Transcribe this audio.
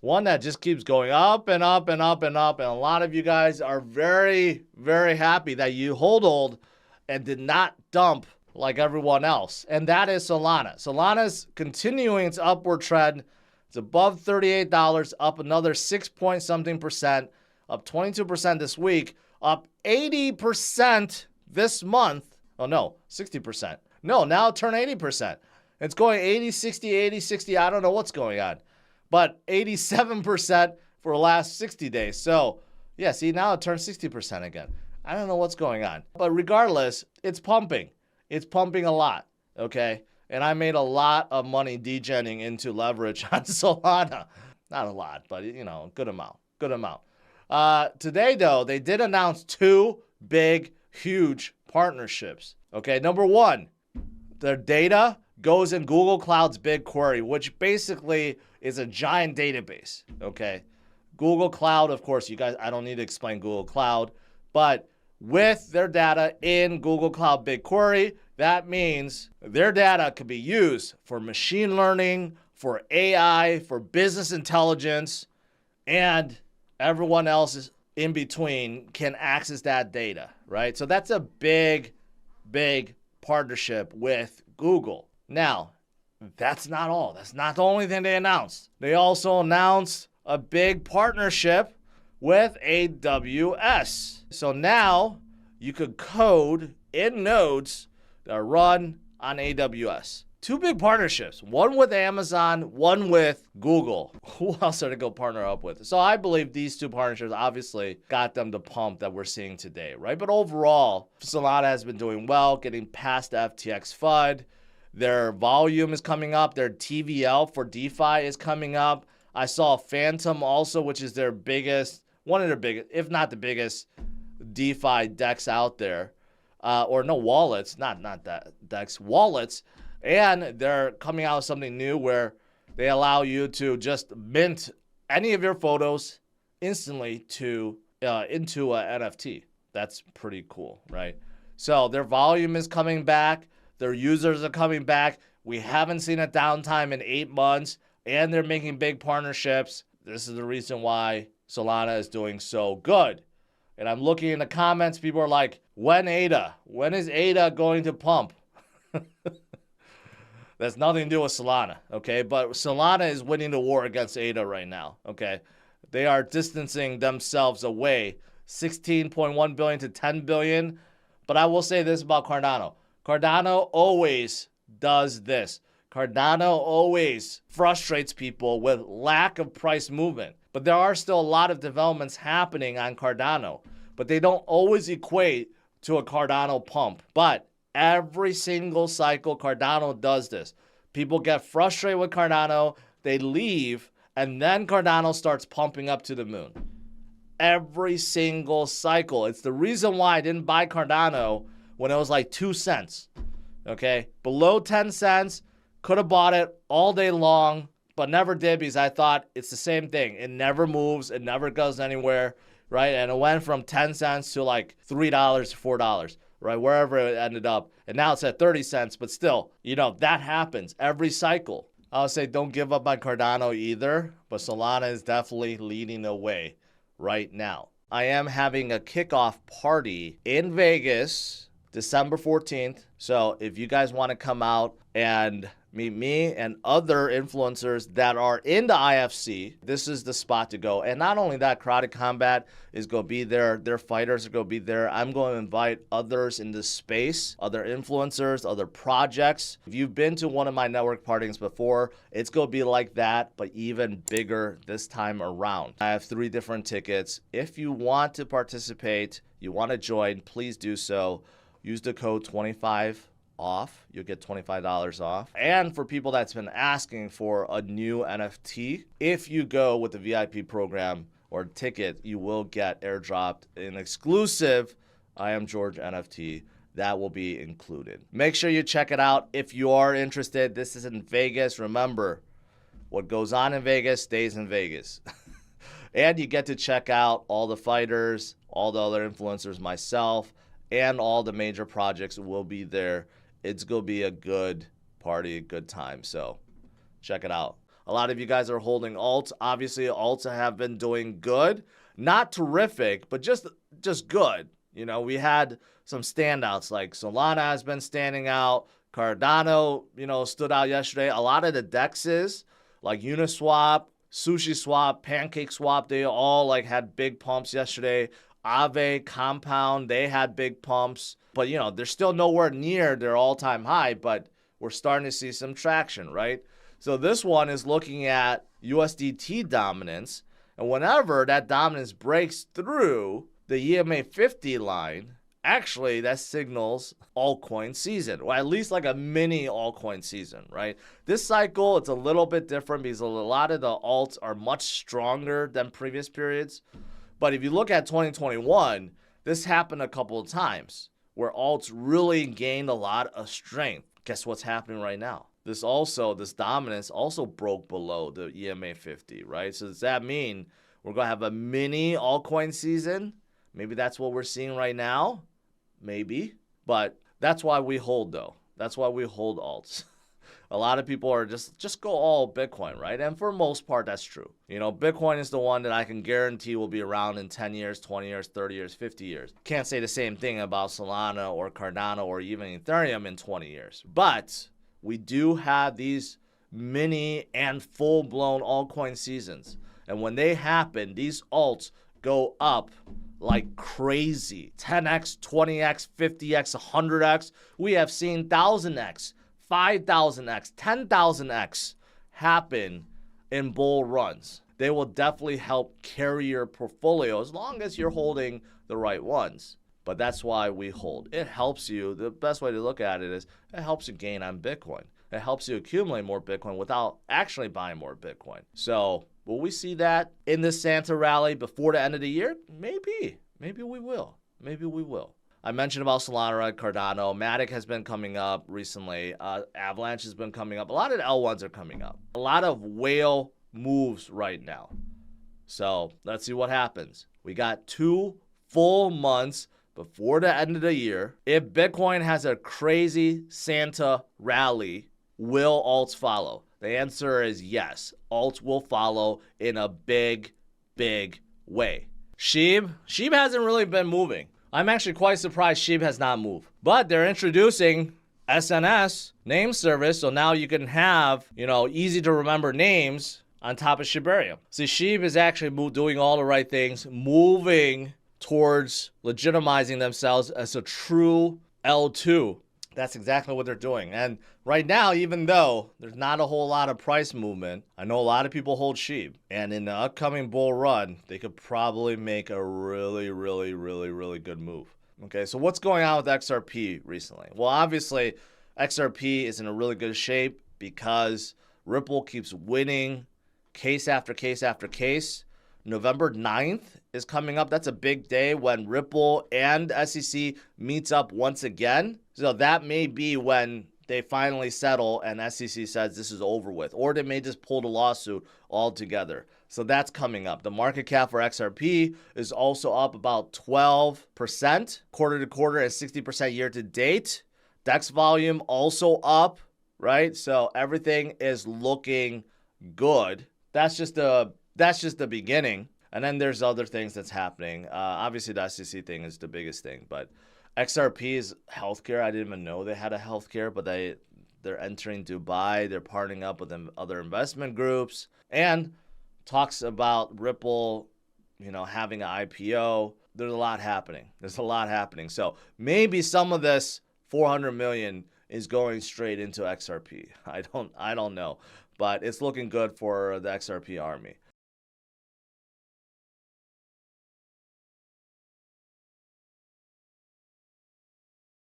one that just keeps going up and up and up and up. And a lot of you guys are very, very happy that you hold and did not dump like everyone else. And that is Solana. Solana's continuing its upward trend. It's above $38, up another 6 point something percent, up 22% this week, up 80% this month. Oh no, 60%. No, now it turned 80%. It's going 80, 60, 80, 60. I don't know what's going on. But 87% for the last 60 days. So yeah, see, now it turned 60% again. I don't know what's going on. But regardless, it's pumping. It's pumping a lot, okay? And I made a lot of money degenning into leverage on Solana. Not a lot, but you know, good amount. Today, though, they did announce two big, huge partnerships. Okay, number one, their data goes in Google Cloud's BigQuery, which basically is a giant database. Okay, Google Cloud, of course, you guys, I don't need to explain Google Cloud, but with their data in Google Cloud BigQuery, that means their data could be used for machine learning, for AI, for business intelligence, and everyone else in between can access that data, right? So that's a big, big partnership with Google. Now, that's not all. That's not the only thing they announced. They also announced a big partnership with AWS. So now you could code in nodes that run on AWS. Two big partnerships, one with Amazon, one with Google. Who else are they going to partner up with? So I believe these two partnerships obviously got them the pump that we're seeing today, right? But overall, Solana has been doing well, getting past the FTX FUD. Their volume is coming up. Their TVL for DeFi is coming up. I saw Phantom also, which is their biggest, one of their biggest, if not the biggest, DeFi DEX out there. Or no, wallets, not that DEX, wallets. And they're coming out with something new where they allow you to just mint any of your photos instantly to into an NFT. That's pretty cool, right? So their volume is coming back. Their users are coming back. We haven't seen a downtime in 8 months, and they're making big partnerships. This is the reason why Solana is doing so good. And I'm looking in the comments. People are like, when ADA? When is ADA going to pump? That's nothing to do with Solana, okay? But Solana is winning the war against ADA right now, okay? They are distancing themselves away, 16.1 billion to 10 billion. But I will say this about Cardano. Cardano always does this. Cardano always frustrates people with lack of price movement. But there are still a lot of developments happening on Cardano. But they don't always equate to a Cardano pump. But every single cycle, Cardano does this. People get frustrated with Cardano, they leave, and then Cardano starts pumping up to the moon. Every single cycle. It's the reason why I didn't buy Cardano when it was like 2 cents. Okay? Below 10 cents, could have bought it all day long, but never did because I thought it's the same thing. It never moves, it never goes anywhere, right? And it went from 10 cents to like $3 to $4. Right, wherever it ended up. And now it's at 30 cents, but still, you know, that happens every cycle. I would say don't give up on Cardano either, but Solana is definitely leading the way right now. I am having a kickoff party in Vegas, December 14th. So if you guys want to come out and meet me and other influencers that are in the IFC, this is the spot to go. And not only that, Karate Combat is going to be there. Their fighters are going to be there. I'm going to invite others in this space, other influencers, other projects. If you've been to one of my network parties before, it's going to be like that, but even bigger this time around. I have 3 different tickets. If you want to participate, you want to join, please do so. Use the code 25 off. You'll get $25 off. And for people that's been asking for a new NFT, if you go with the VIP program or ticket, you will get airdropped an exclusive I Am George NFT that will be included. Make sure you check it out if you are interested. This is in Vegas. Remember, what goes on in Vegas stays in Vegas. And you get to check out all the fighters, all the other influencers, myself, and all the major projects will be there. It's going to be a good party, a good time. So check it out. A lot of you guys are holding alts. Obviously, alts have been doing good. Not terrific, but just good. You know, we had some standouts like Solana has been standing out. Cardano, you know, stood out yesterday. A lot of the DEXs like Uniswap, SushiSwap, PancakeSwap, they all like had big pumps yesterday. Aave, Compound, they had big pumps. But, you know, they're still nowhere near their all-time high, but we're starting to see some traction, right? So this one is looking at USDT dominance. And whenever that dominance breaks through the EMA 50 line, actually that signals altcoin season, or at least like a mini altcoin season, right? This cycle, it's a little bit different because a lot of the alts are much stronger than previous periods. But if you look at 2021, this happened a couple of times where alts really gained a lot of strength. Guess what's happening right now? This dominance also broke below the EMA 50, right? So does that mean we're going to have a mini altcoin season? Maybe that's what we're seeing right now. Maybe. But that's why we hold, though. That's why we hold alts. A lot of people are just go all Bitcoin, right? And for most part, that's true. You know, Bitcoin is the one that I can guarantee will be around in 10 years, 20 years, 30 years, 50 years. Can't say the same thing about Solana or Cardano or even Ethereum in 20 years. But we do have these mini and full-blown altcoin seasons. And when they happen, these alts go up like crazy. 10x, 20x, 50x, 100x. We have seen 1000x, 5000x, 10,000x happen in bull runs. They will definitely help carry your portfolio as long as you're holding the right ones. But that's why we hold. It helps you. The best way to look at it is it helps you gain on Bitcoin. It helps you accumulate more Bitcoin without actually buying more Bitcoin. So will we see that in this Santa rally before the end of the year? Maybe. Maybe we will. Maybe we will. I mentioned about Solana, Cardano. Matic has been coming up recently. Avalanche has been coming up. A lot of the L1s are coming up. A lot of whale moves right now. So let's see what happens. We got 2 full months before the end of the year. If Bitcoin has a crazy Santa rally, will alts follow? The answer is yes. Alts will follow in a big, big way. SHIB hasn't really been moving. I'm actually quite surprised SHIB has not moved. But they're introducing SNS, name service, so now you can have, you know, easy to remember names on top of Shibarium. See, SHIB is actually doing all the right things, moving towards legitimizing themselves as a true L2. That's exactly what they're doing. And right now, even though there's not a whole lot of price movement, I know a lot of people hold SHIB. And in the upcoming bull run, they could probably make a really, really, really, really good move. Okay, so what's going on with XRP recently? Well, obviously, XRP is in a really good shape because Ripple keeps winning case after case after case. November 9th is coming up. That's a big day when Ripple and SEC meets up once again. So that may be when they finally settle and SEC says this is over with. Or they may just pull the lawsuit altogether. So that's coming up. The market cap for XRP is also up about 12% quarter to quarter and 60% year to date. DEX volume also up, right? So everything is looking good. That's just the beginning. And then there's other things that's happening. Obviously, the SEC thing is the biggest thing. But XRP is healthcare. I didn't even know they had a healthcare, but they're entering Dubai. They're partnering up with other investment groups. And talks about Ripple, you know, having an IPO. There's a lot happening. So maybe some of this 400 million is going straight into XRP. I don't know. But it's looking good for the XRP army.